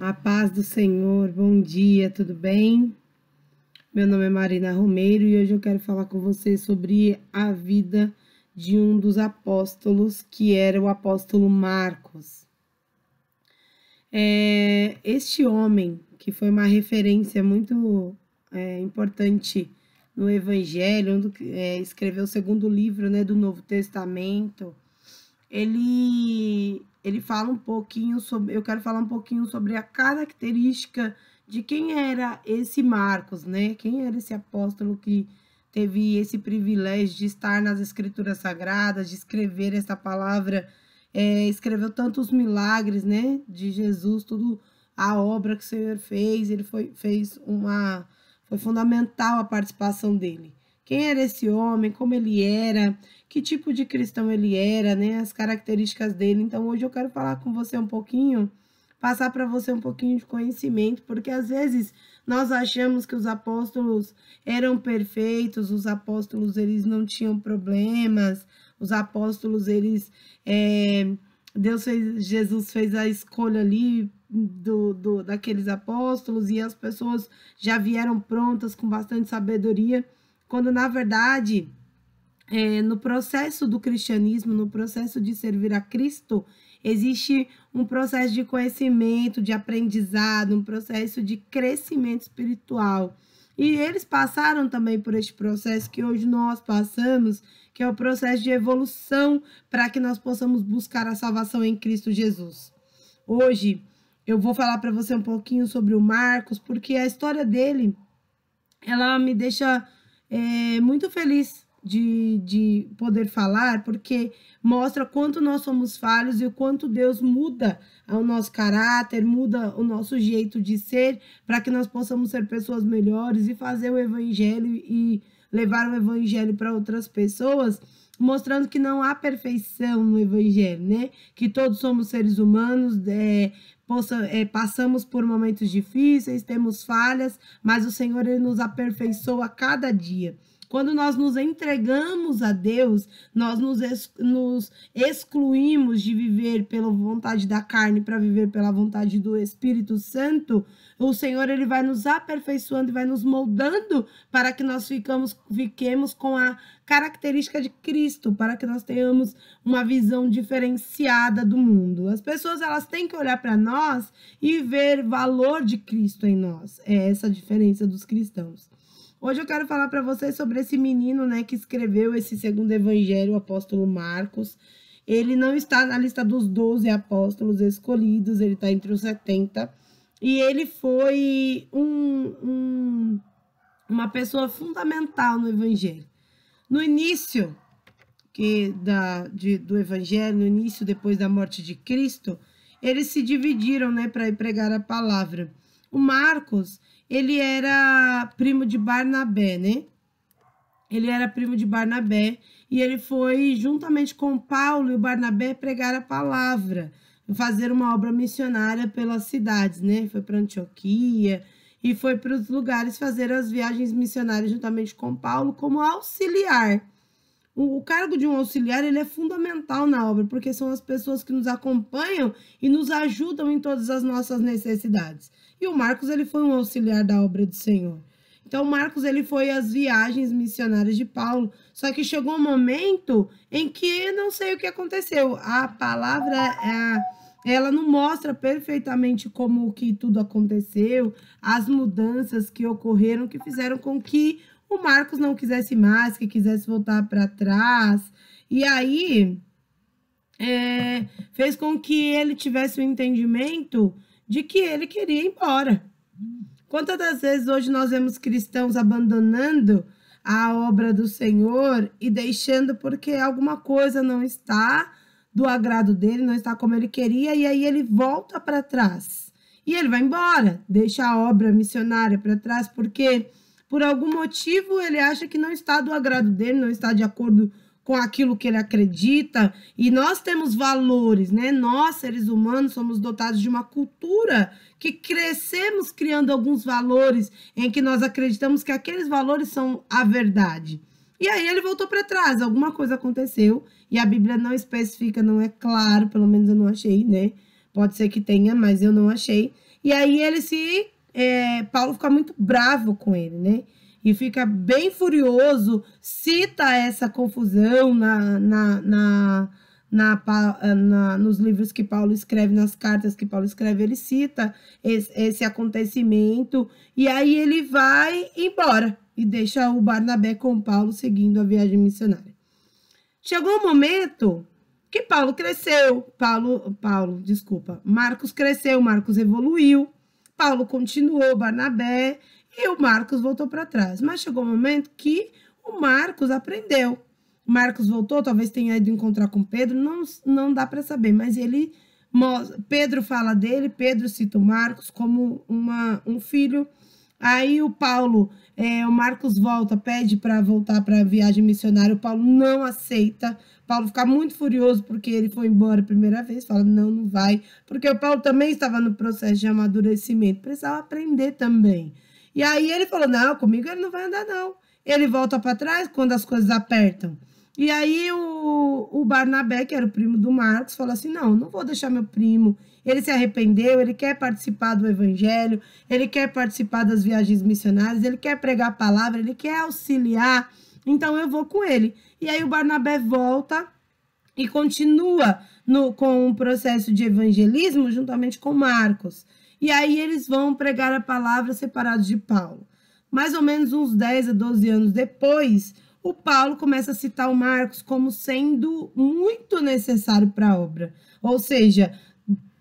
A paz do Senhor, bom dia, tudo bem? Meu nome é Marina Romeiro e hoje eu quero falar com você sobre a vida de um dos apóstolos, que era o apóstolo Marcos. Este homem, que foi uma referência muito importante no Evangelho, escreveu o segundo livro, né, do Novo Testamento. Ele fala um pouquinho sobre, eu quero falar um pouquinho sobre a característica de quem era esse Marcos, né? Quem era esse apóstolo que teve esse privilégio de estar nas Escrituras Sagradas, de escrever essa palavra, escreveu tantos milagres, né? De Jesus, tudo a obra que o Senhor fez, foi fundamental a participação dele. Quem era esse homem, como ele era, que tipo de cristão ele era, né? As características dele. Então, hoje eu quero falar com você um pouquinho, passar para você um pouquinho de conhecimento, porque às vezes nós achamos que os apóstolos eram perfeitos, os apóstolos eles não tinham problemas, os apóstolos Jesus fez a escolha ali daqueles apóstolos e as pessoas já vieram prontas com bastante sabedoria, quando na verdade no processo do cristianismo, no processo de servir a Cristo, existe um processo de conhecimento, de aprendizado, um processo de crescimento espiritual. E eles passaram também por este processo que hoje nós passamos, que é o processo de evolução para que nós possamos buscar a salvação em Cristo Jesus. Hoje eu vou falar para você um pouquinho sobre o Marcos, porque a história dele, ela me deixa muito feliz de poder falar, porque mostra quanto nós somos falhos e o quanto Deus muda o nosso caráter, muda o nosso jeito de ser, para que nós possamos ser pessoas melhores e fazer o evangelho e levar o evangelho para outras pessoas, mostrando que não há perfeição no evangelho, né? Que todos somos seres humanos, passamos por momentos difíceis, temos falhas, mas o Senhor ele nos aperfeiçoa a cada dia. Quando nós nos entregamos a Deus, nós nos excluímos de viver pela vontade da carne para viver pela vontade do Espírito Santo. O Senhor ele vai nos aperfeiçoando e vai nos moldando para que nós fiquemos com a característica de Cristo, para que nós tenhamos uma visão diferenciada do mundo. As pessoas elas têm que olhar para nós e ver valor de Cristo em nós. É essa a diferença dos cristãos. Hoje eu quero falar para vocês sobre esse menino, né, que escreveu esse segundo evangelho, o apóstolo Marcos. Ele não está na lista dos 12 apóstolos escolhidos, ele está entre os 70. E ele foi uma pessoa fundamental no evangelho. No início do evangelho, no início depois da morte de Cristo, eles se dividiram, né, para ir pregar a palavra. O Marcos, ele era primo de Barnabé, né? Ele era primo de Barnabé e ele foi, juntamente com Paulo e Barnabé, pregar a palavra, fazer uma obra missionária pelas cidades, né? Foi para Antioquia e foi para os lugares fazer as viagens missionárias juntamente com Paulo como auxiliar. O cargo de um auxiliar ele é fundamental na obra, porque são as pessoas que nos acompanham e nos ajudam em todas as nossas necessidades. E o Marcos ele foi um auxiliar da obra do Senhor. Então, o Marcos ele foi às viagens missionárias de Paulo, só que chegou um momento em que não sei o que aconteceu. A palavra, ela não mostra perfeitamente como que tudo aconteceu, as mudanças que ocorreram, que fizeram com que o Marcos não quisesse mais, que quisesse voltar para trás. E aí, fez com que ele tivesse o entendimento de que ele queria ir embora. Quantas das vezes hoje nós vemos cristãos abandonando a obra do Senhor e deixando porque alguma coisa não está do agrado dele, não está como ele queria, e aí ele volta para trás. E ele vai embora, deixa a obra missionária para trás, porque por algum motivo ele acha que não está do agrado dele, não está de acordo com aquilo que ele acredita. E nós temos valores, né? Nós, seres humanos, somos dotados de uma cultura que crescemos criando alguns valores em que nós acreditamos que aqueles valores são a verdade. E aí ele voltou para trás, alguma coisa aconteceu, e a Bíblia não especifica, não é claro, pelo menos eu não achei, né? Pode ser que tenha, mas eu não achei. E aí Paulo fica muito bravo com ele, né? E fica bem furioso, cita essa confusão nos livros que Paulo escreve, nas cartas que Paulo escreve, ele cita esse acontecimento, e aí ele vai embora e deixa o Barnabé com Paulo seguindo a viagem missionária. Chegou um momento que Paulo cresceu, Marcos cresceu, Marcos evoluiu, Paulo continuou, Barnabé, e o Marcos voltou para trás. Mas chegou um momento que o Marcos aprendeu. Marcos voltou, talvez tenha ido encontrar com Pedro, não dá para saber, mas Pedro fala dele, Pedro cita o Marcos como um filho. Aí o Marcos pede para voltar para a viagem missionária, o Paulo não aceita. Paulo fica muito furioso porque ele foi embora a primeira vez, fala, não vai, porque o Paulo também estava no processo de amadurecimento, precisava aprender também. E aí ele falou, não, comigo ele não vai andar, não. Ele volta para trás quando as coisas apertam. E aí o Barnabé, que era o primo do Marcos, falou assim, não vou deixar meu primo. Ele se arrependeu, ele quer participar do evangelho, ele quer participar das viagens missionárias, ele quer pregar a palavra, ele quer auxiliar, então eu vou com ele. E aí o Barnabé volta e continua com um processo de evangelismo juntamente com Marcos. E aí eles vão pregar a palavra separados de Paulo. Mais ou menos uns 10 a 12 anos depois, o Paulo começa a citar o Marcos como sendo muito necessário para a obra. Ou seja,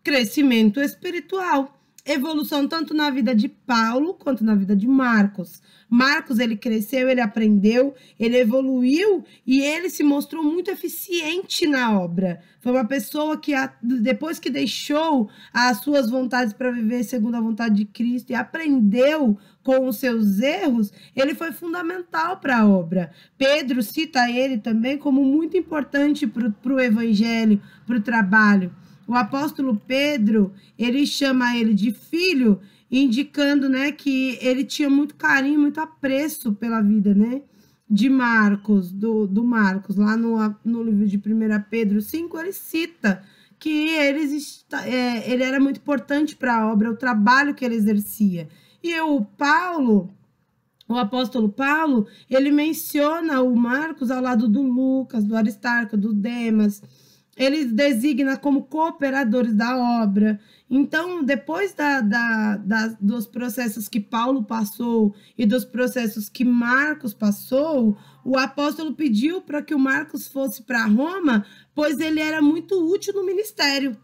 crescimento espiritual, evolução tanto na vida de Paulo quanto na vida de Marcos. Marcos, ele cresceu, ele aprendeu, ele evoluiu e ele se mostrou muito eficiente na obra. Foi uma pessoa que, depois que deixou as suas vontades para viver segundo a vontade de Cristo e aprendeu com os seus erros, ele foi fundamental para a obra. Pedro cita ele também como muito importante para o evangelho, para o trabalho. O apóstolo Pedro, ele chama ele de filho, indicando, né, que ele tinha muito carinho, muito apreço pela vida, né, de Marcos, do Marcos. Lá no livro de 1 Pedro 5, ele cita que ele era muito importante para a obra, o trabalho que ele exercia. E o apóstolo Paulo, ele menciona o Marcos ao lado do Lucas, do Aristarco, do Demas. Ele designa como cooperadores da obra. Então, depois dos processos que Paulo passou e dos processos que Marcos passou, o apóstolo pediu para que o Marcos fosse para Roma, pois ele era muito útil no ministério.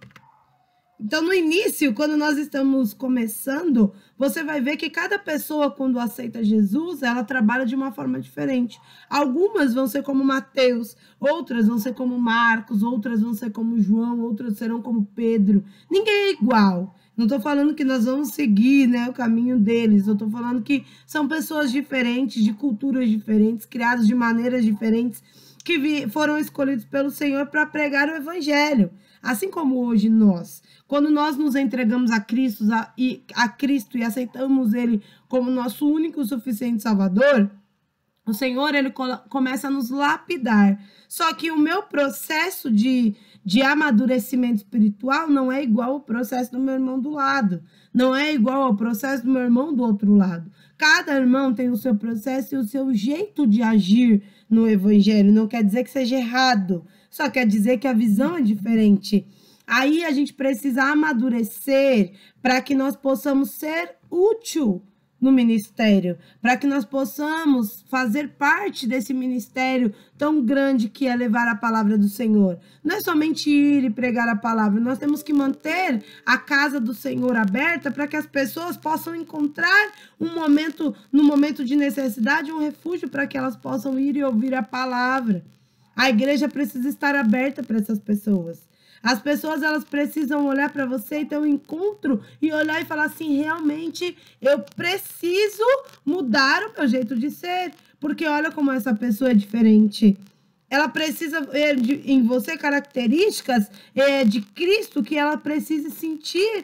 Então, no início, quando nós estamos começando, você vai ver que cada pessoa, quando aceita Jesus, ela trabalha de uma forma diferente. Algumas vão ser como Mateus, outras vão ser como Marcos, outras vão ser como João, outras serão como Pedro. Ninguém é igual. Não estou falando que nós vamos seguir, né, o caminho deles. Eu estou falando que são pessoas diferentes, de culturas diferentes, criadas de maneiras diferentes, que foram escolhidos pelo Senhor para pregar o evangelho. Assim como hoje nós, quando nós nos entregamos a Cristo e aceitamos Ele como nosso único e suficiente Salvador, o Senhor, Ele começa a nos lapidar. Só que o meu processo de amadurecimento espiritual não é igual ao processo do meu irmão do lado, não é igual ao processo do meu irmão do outro lado. Cada irmão tem o seu processo e o seu jeito de agir no evangelho. Não quer dizer que seja errado, só quer dizer que a visão é diferente. Aí a gente precisa amadurecer para que nós possamos ser útil no ministério, para que nós possamos fazer parte desse ministério tão grande que é levar a palavra do Senhor. Não é somente ir e pregar a palavra, nós temos que manter a casa do Senhor aberta para que as pessoas possam encontrar no momento de necessidade, um refúgio para que elas possam ir e ouvir a palavra. A igreja precisa estar aberta para essas pessoas. As pessoas, elas precisam olhar para você e ter um encontro e olhar e falar assim, realmente eu preciso mudar o meu jeito de ser, porque olha como essa pessoa é diferente. Ela precisa ver em você características de Cristo, que ela precisa sentir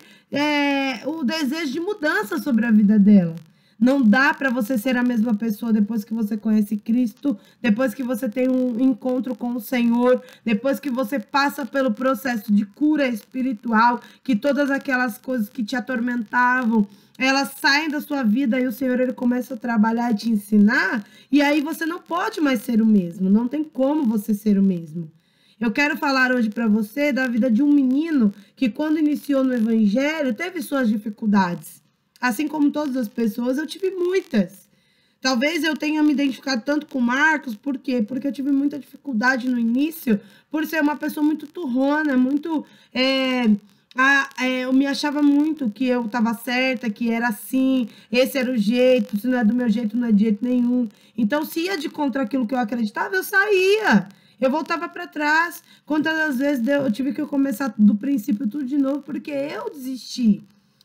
o desejo de mudança sobre a vida dela. Não dá para você ser a mesma pessoa depois que você conhece Cristo, depois que você tem um encontro com o Senhor, depois que você passa pelo processo de cura espiritual, que todas aquelas coisas que te atormentavam, elas saem da sua vida e o Senhor ele começa a trabalhar e te ensinar, e aí você não pode mais ser o mesmo, não tem como você ser o mesmo. Eu quero falar hoje para você da vida de um menino que quando iniciou no evangelho teve suas dificuldades. Assim como todas as pessoas, eu tive muitas. Talvez eu tenha me identificado tanto com Marcos, por quê? Porque eu tive muita dificuldade no início, por ser uma pessoa muito turrona, muito... eu me achava muito que eu estava certa, que era assim, esse era o jeito, se não é do meu jeito, não é de jeito nenhum. Então, se ia de contra aquilo que eu acreditava, eu saía. Eu voltava para trás. Quantas vezes eu tive que começar do princípio tudo de novo, porque eu desisti.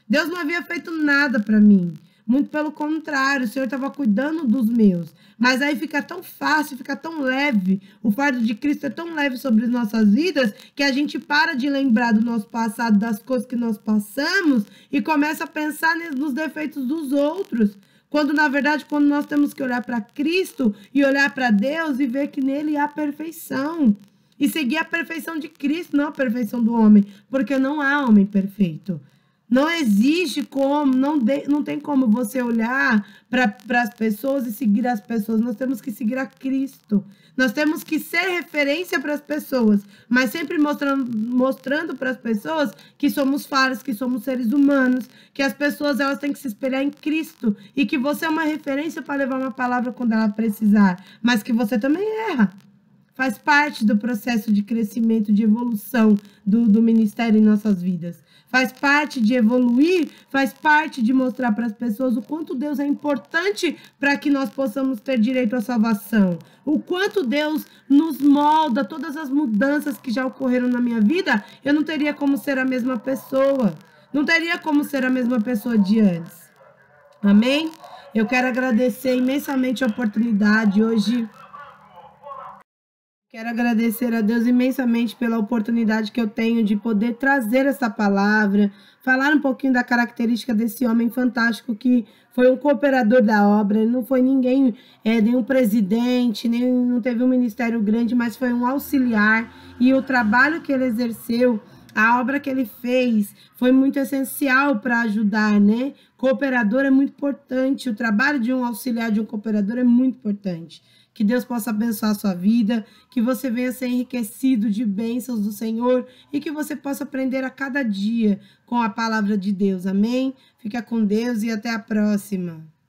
Deus não havia feito nada para mim. Muito pelo contrário, o Senhor estava cuidando dos meus. Mas aí fica tão fácil, fica tão leve. O fardo de Cristo é tão leve sobre as nossas vidas que a gente para de lembrar do nosso passado, das coisas que nós passamos e começa a pensar nos defeitos dos outros. Quando, na verdade, quando nós temos que olhar para Cristo e olhar para Deus e ver que nele há perfeição. E seguir a perfeição de Cristo, não a perfeição do homem. Porque não há homem perfeito. Não existe como, não tem como você olhar para as pessoas e seguir as pessoas. Nós temos que seguir a Cristo. Nós temos que ser referência para as pessoas, mas sempre mostrando para as pessoas que somos falhos, que somos seres humanos, que as pessoas elas têm que se espelhar em Cristo e que você é uma referência para levar uma palavra quando ela precisar, mas que você também erra. Faz parte do processo de crescimento, de evolução do ministério em nossas vidas. Faz parte de evoluir, faz parte de mostrar para as pessoas o quanto Deus é importante para que nós possamos ter direito à salvação. O quanto Deus nos molda, todas as mudanças que já ocorreram na minha vida, eu não teria como ser a mesma pessoa. Não teria como ser a mesma pessoa de antes. Amém? Eu quero agradecer imensamente a oportunidade hoje. Quero agradecer a Deus imensamente pela oportunidade que eu tenho de poder trazer essa palavra, falar um pouquinho da característica desse homem fantástico que foi um cooperador da obra. Ele não foi ninguém, nenhum presidente, não teve um ministério grande, mas foi um auxiliar. E o trabalho que ele exerceu, a obra que ele fez, foi muito essencial para ajudar, né? Cooperador é muito importante, o trabalho de um auxiliar, de um cooperador é muito importante. Que Deus possa abençoar a sua vida, que você venha ser enriquecido de bênçãos do Senhor e que você possa aprender a cada dia com a palavra de Deus. Amém? Fica com Deus e até a próxima.